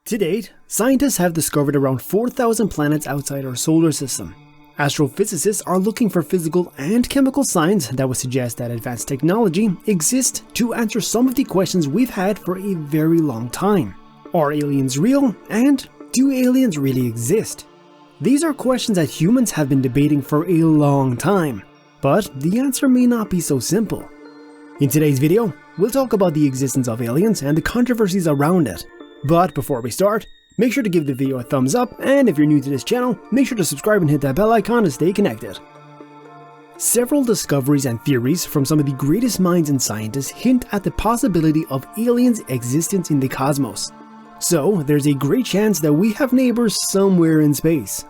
To date, scientists have discovered around 4,000 planets outside our solar system. Astrophysicists are looking for physical and chemical signs that would suggest that advanced technology exists to answer some of the questions we've had for a very long time. Are aliens real? And do aliens really exist? These are questions that humans have been debating for a long time, but the answer may not be so simple. In today's video, we'll talk about the existence of aliens and the controversies around it. But before we start, make sure to give the video a thumbs up, and if you're new to this channel, make sure to subscribe and hit that bell icon to stay connected. Several discoveries and theories from some of the greatest minds and scientists hint at the possibility of aliens' existence in the cosmos. So there's a great chance that we have neighbors somewhere in space.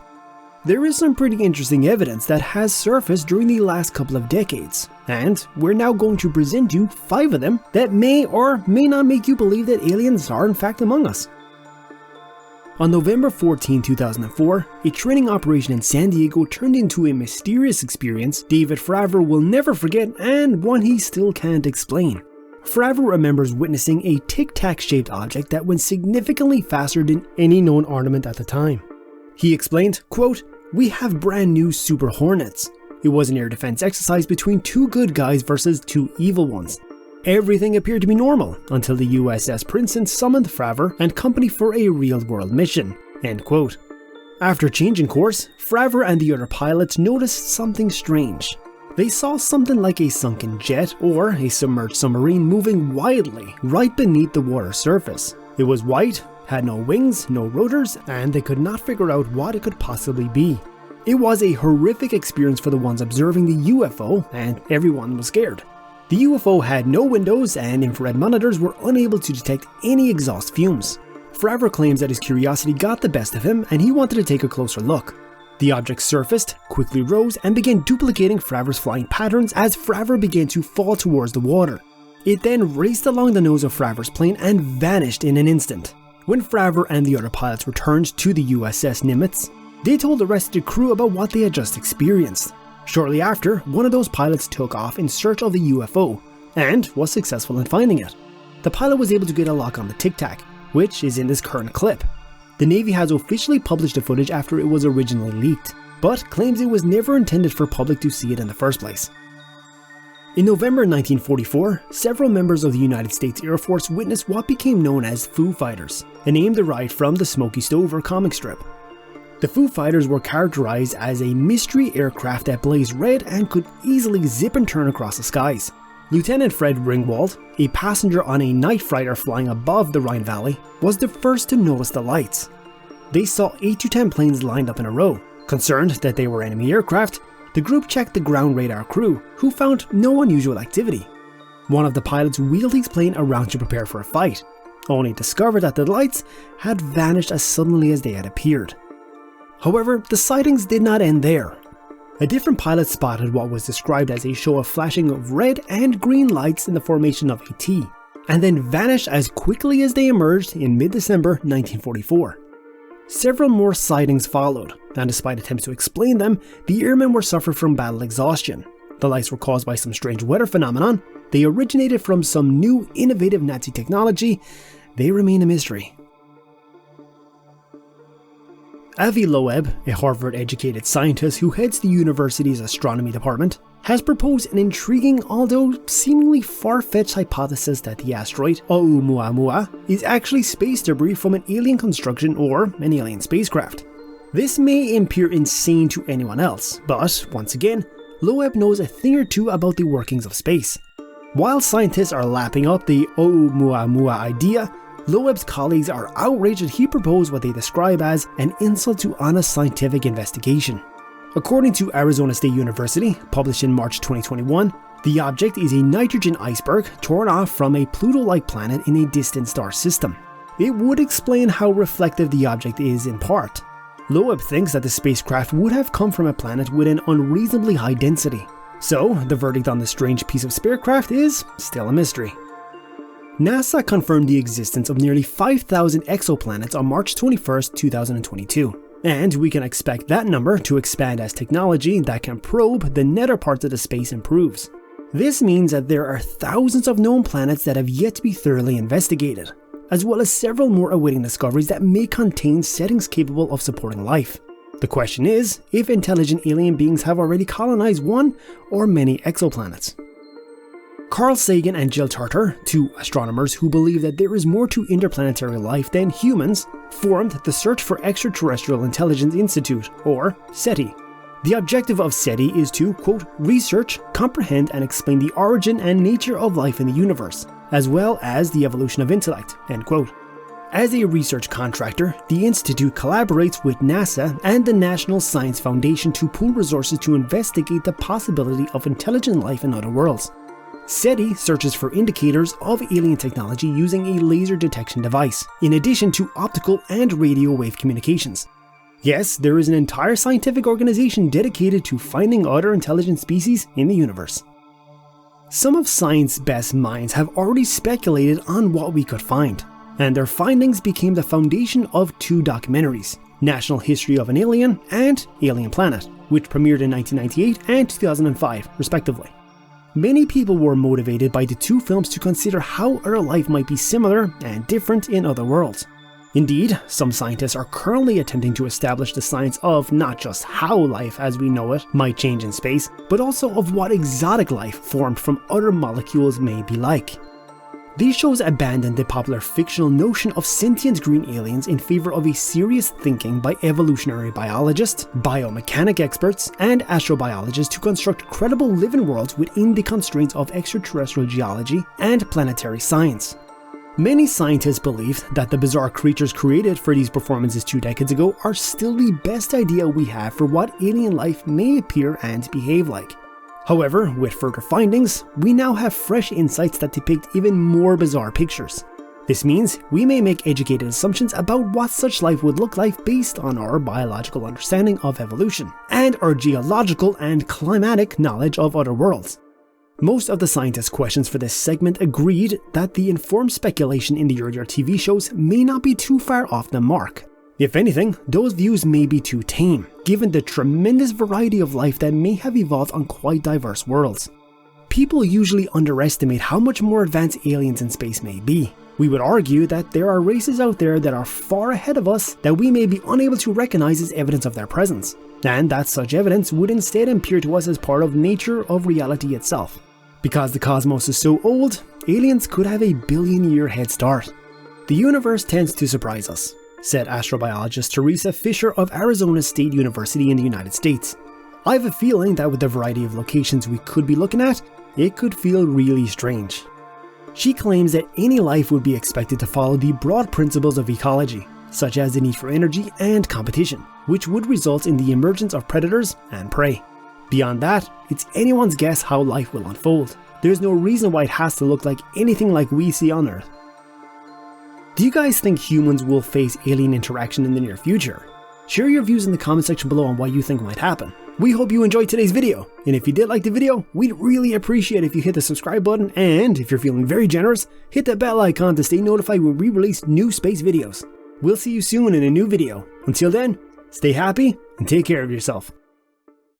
There is some pretty interesting evidence that has surfaced during the last couple of decades, and we're now going to present you 5 of them that may or may not make you believe that aliens are in fact among us. On November 14, 2004, a training operation in San Diego turned into a mysterious experience David Fravor will never forget and one he still can't explain. Fravor remembers witnessing a tic-tac shaped object that went significantly faster than any known ornament at the time. He explained, quote, "We have brand new Super Hornets. It was an air defense exercise between 2 good guys versus 2 evil ones. Everything appeared to be normal until the USS Princeton summoned Fravor and company for a real-world mission." End quote. After changing course, Fravor and the other pilots noticed something strange. They saw something like a sunken jet or a submerged submarine moving wildly right beneath the water surface. It was white, had no wings, no rotors, and they could not figure out what it could possibly be. It was a horrific experience for the ones observing the UFO, and everyone was scared. The UFO had no windows, and infrared monitors were unable to detect any exhaust fumes. Fravor claims that his curiosity got the best of him and he wanted to take a closer look. The object surfaced, quickly rose, and began duplicating Fravor's flying patterns as Fravor began to fall towards the water. It then raced along the nose of Fravor's plane and vanished in an instant. When Fravor and the other pilots returned to the USS Nimitz, they told the rest of the crew about what they had just experienced. Shortly after, one of those pilots took off in search of the UFO, and was successful in finding it. The pilot was able to get a lock on the Tic Tac, which is in this current clip. The Navy has officially published the footage after it was originally leaked, but claims it was never intended for public to see it in the first place. In November 1944, several members of the United States Air Force witnessed what became known as Foo Fighters, a name derived from the Smokey Stover comic strip. The Foo Fighters were characterized as a mystery aircraft that blazed red and could easily zip and turn across the skies. Lieutenant Fred Ringwald, a passenger on a night freighter flying above the Rhine Valley, was the first to notice the lights. They saw 8 to 10 planes lined up in a row. Concerned that they were enemy aircraft, the group checked the ground radar crew, who found no unusual activity. One of the pilots wheeled his plane around to prepare for a fight, only discovered that the lights had vanished as suddenly as they had appeared. However, the sightings did not end there. A different pilot spotted what was described as a show of flashing of red and green lights in the formation of a T, and then vanished as quickly as they emerged in mid-December 1944. Several more sightings followed, and despite attempts to explain them, the airmen were suffering from battle exhaustion. The lights were caused by some strange weather phenomenon, they originated from some new innovative Nazi technology, they remain a mystery. Avi Loeb, a Harvard-educated scientist who heads the university's astronomy department, has proposed an intriguing although seemingly far-fetched hypothesis that the asteroid Oumuamua is actually space debris from an alien construction or an alien spacecraft. This may appear insane to anyone else, but once again, Loeb knows a thing or two about the workings of space. While scientists are lapping up the Oumuamua idea, Loeb's colleagues are outraged that he proposed what they describe as an insult to honest scientific investigation. According to Arizona State University, published in March 2021, the object is a nitrogen iceberg torn off from a Pluto-like planet in a distant star system. It would explain how reflective the object is in part. Loeb thinks that the spacecraft would have come from a planet with an unreasonably high density. So, the verdict on this strange piece of spacecraft is still a mystery. NASA confirmed the existence of nearly 5,000 exoplanets on March 21, 2022, and we can expect that number to expand as technology that can probe the nether parts of the space improves. This means that there are thousands of known planets that have yet to be thoroughly investigated. as well as several more awaiting discoveries that may contain settings capable of supporting life. The question is if intelligent alien beings have already colonized one or many exoplanets. Carl Sagan and Jill Tarter, two astronomers who believe that there is more to interplanetary life than humans, formed the Search for Extraterrestrial Intelligence Institute, or SETI. The objective of SETI is to, quote, research, comprehend and explain the origin and nature of life in the universe, as well as the evolution of intellect, end quote. As a research contractor, the Institute collaborates with NASA and the National Science Foundation to pool resources to investigate the possibility of intelligent life in other worlds. SETI searches for indicators of alien technology using a laser detection device, in addition to optical and radio wave communications. Yes, there is an entire scientific organization dedicated to finding other intelligent species in the universe. Some of science's best minds have already speculated on what we could find, and their findings became the foundation of two documentaries, National History of an Alien and Alien Planet, which premiered in 1998 and 2005, respectively. Many people were motivated by the two films to consider how other life might be similar and different in other worlds. Indeed, some scientists are currently attempting to establish the science of not just how life as we know it might change in space, but also of what exotic life formed from other molecules may be like. These shows abandon the popular fictional notion of sentient green aliens in favor of a serious thinking by evolutionary biologists, biomechanic experts, and astrobiologists to construct credible living worlds within the constraints of extraterrestrial geology and planetary science. Many scientists believe that the bizarre creatures created for these performances 2 decades ago are still the best idea we have for what alien life may appear and behave like. However, with further findings, we now have fresh insights that depict even more bizarre pictures. This means we may make educated assumptions about what such life would look like based on our biological understanding of evolution, and our geological and climatic knowledge of other worlds. Most of the scientists' questions for this segment agreed that the informed speculation in the earlier TV shows may not be too far off the mark. If anything, those views may be too tame, given the tremendous variety of life that may have evolved on quite diverse worlds. People usually underestimate how much more advanced aliens in space may be. We would argue that there are races out there that are far ahead of us that we may be unable to recognize as evidence of their presence, and that such evidence would instead appear to us as part of nature of reality itself. Because the cosmos is so old, aliens could have a billion-year head start. The universe tends to surprise us, said astrobiologist Teresa Fisher of Arizona State University in the United States. I have a feeling that with the variety of locations we could be looking at, it could feel really strange. She claims that any life would be expected to follow the broad principles of ecology, such as the need for energy and competition, which would result in the emergence of predators and prey. Beyond that, it's anyone's guess how life will unfold. There's no reason why it has to look like anything like we see on Earth. Do you guys think humans will face alien interaction in the near future? Share your views in the comment section below on what you think might happen. We hope you enjoyed today's video, and if you did like the video, we'd really appreciate if you hit the subscribe button, and if you're feeling very generous, hit that bell icon to stay notified when we release new space videos. We'll see you soon in a new video. Until then, stay happy and take care of yourself.